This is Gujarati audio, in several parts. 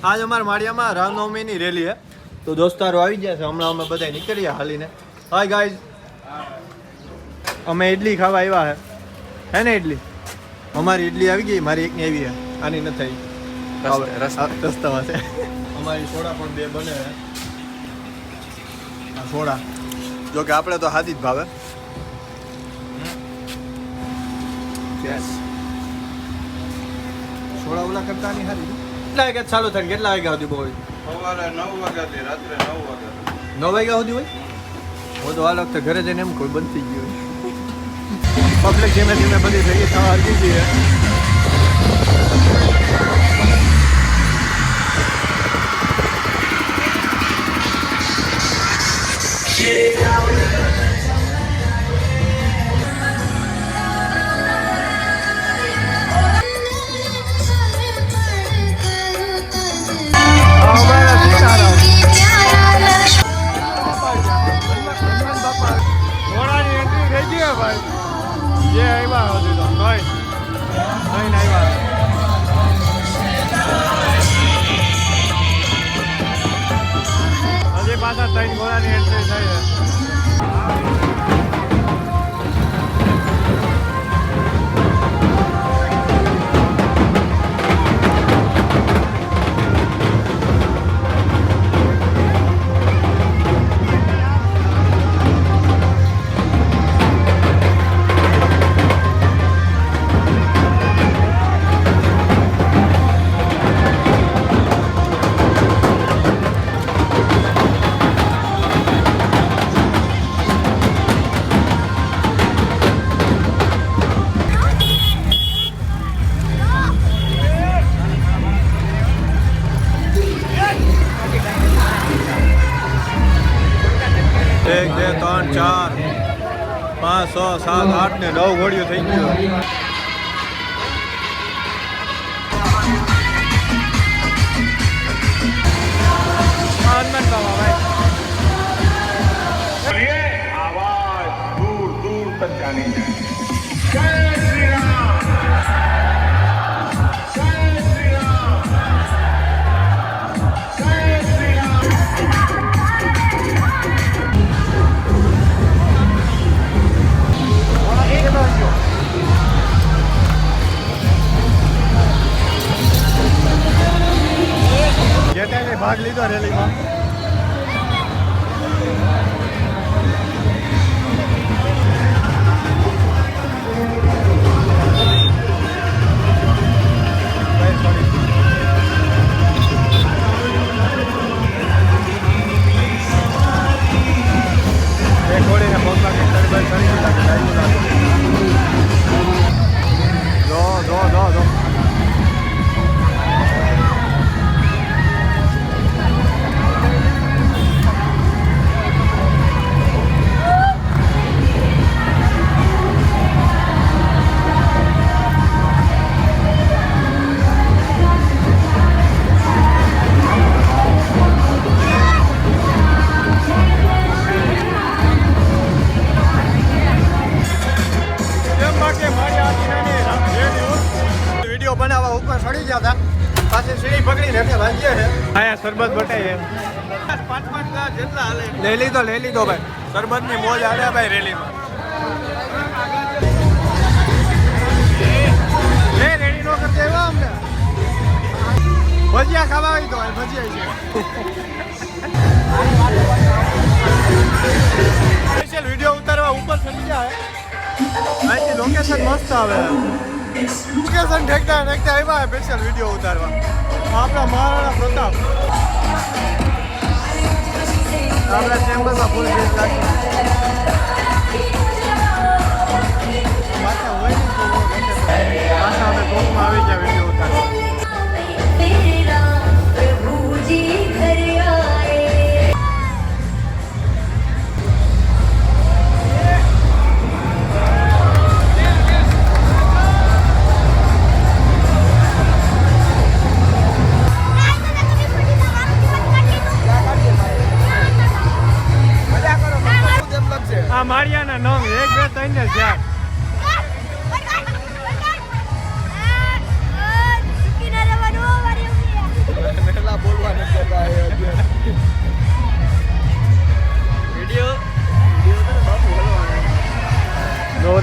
આજ અમારા માળિયામાં રામનવમીની રેલી છે, તો દોસ્તારો આવી ગયા છે. હમણાં અમે બધા નીકળ્યા હાલીને. હાય ગાઈઝ, અમે ઇડલી ખાવા આવ્યા હે ને ઇડલી? અમારી ઇડલી આવી ગઈ, મારી એકની આવી છે, આની નથી આવી રસ્તામાં છે. અમારી સોડા પણ બે બને છે. આ સોડા જો કે આપણે તો હાથી જ ભાવે. સોડા ઓલા કરતા નહીં હારી. કેટલા વાગ્યા ચાલુ થાય? કેટલા વાગ્યા સુધી બહુ? સવારે 9 વાગ્યાથી રાત્રે 9 વાગ્યા. 9 વાગ્યા સુધી હોય? હું તો આ વખતે ઘરે જઈને એમ કોઈ બંધ થઈ ગયું. પબ્લિક ધીમે ધીમે બધી ભેગી થવા આવી ગઈ છે. જે આવ્યા હજુ તો નહીં આવ્યા. હજી પાછા 3 ઘોડાની એન્ટ્રી થઈ છે. એક, બે, 3, 4, 5, 6, 7, 8 ને 9 ઘોડીઓ થઈ ગયો. आवाज दूर दूर तक जानी चाहिए. जय श्री राम, जय श्री राम, जय श्री राम. જેટાએ ભાગ લીધો રેલીમાં. વિડીયો બનાવવા ઉપર ચડી ગયા હતા, પાછી સીડી પકડીને એટલે ભાંગીએ છે. અહીંયા શરબત બટાઈ 5-5 ગ્લાસ જેટલા હાલે. લઈ લીધો ભાઈ. શરબતની મોજ આડ્યા ભાઈ રેલીમાં. રેડી નો કરતે આવ્યા અમને. ભજીયા ખાવા આવી તો ભજીયા છે. સ્પેશિયલ વિડીયો ઉતારવા ઉપર ચડી જાય. અહીંથી લોકેશન મસ્ત આવે. લોકેશન ઠેકતા આવ્યા સ્પેશિયલ વિડીયો ઉતારવા. આપણા મહારાણા પ્રતાપ આપણા ચેમ્બરમાં ફૂલ ભીડ લાગી. પાછા હોય નહીં તો પાછા અમે ટોપમાં આવી ગયા વિડીયો ઉતારવા. આ માળિયાના નંગ 1, 2, 3 ને 4.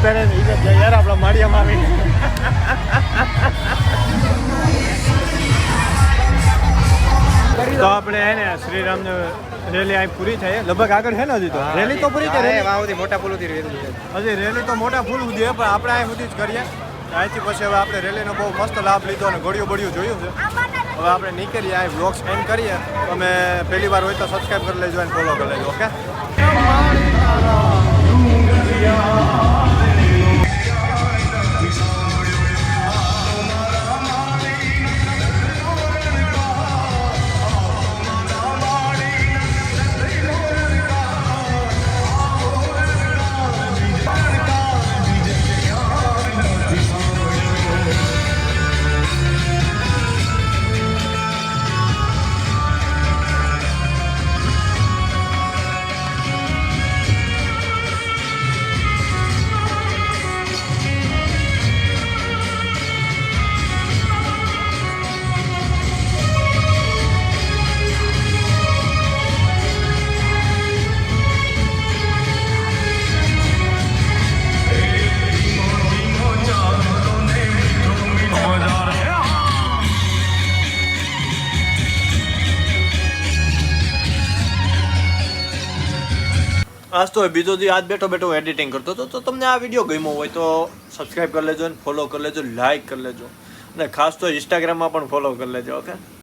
વધારે ઇજ્જત જાય યાર આપણા માળિયામાં આવીને. તો આપણે હે ને શ્રીરામની રેલી અહીં પૂરી થઈ લગભગ આગળ છે ને હજી તો રેલી તો પૂરી થઈ મોટા પુલથી હજી રેલી તો મોટા ફૂલ સુધી પણ આપણે અહીં સુધી જ કરીએ અહીંથી પછી હવે આપણે રેલીનો બહુ મસ્ત લાભ લીધો અને ઘડિયું બળિયું જોયું છે હવે આપણે નીકળીએ અહીં બ્લોગ્સ એન્ડ કરીએ તમે પહેલી વાર હોય તો સબસ્ક્રાઈબ કરી લેજો અને ફોલો કરી લેજો ઓકે. આજ તો બીજો દી આજ બેઠો બેઠો એડિટિંગ કરતો હતો તો તમને આ વિડીયો ગમ્યો હોય તો સબસ્ક્રાઈબ કરી લેજો અને ફોલો કરી લેજો લાઈક કરી લેજો અને ખાસ તો ઇન્સ્ટાગ્રામમાં પણ ફોલો કરી લેજો ઓકે.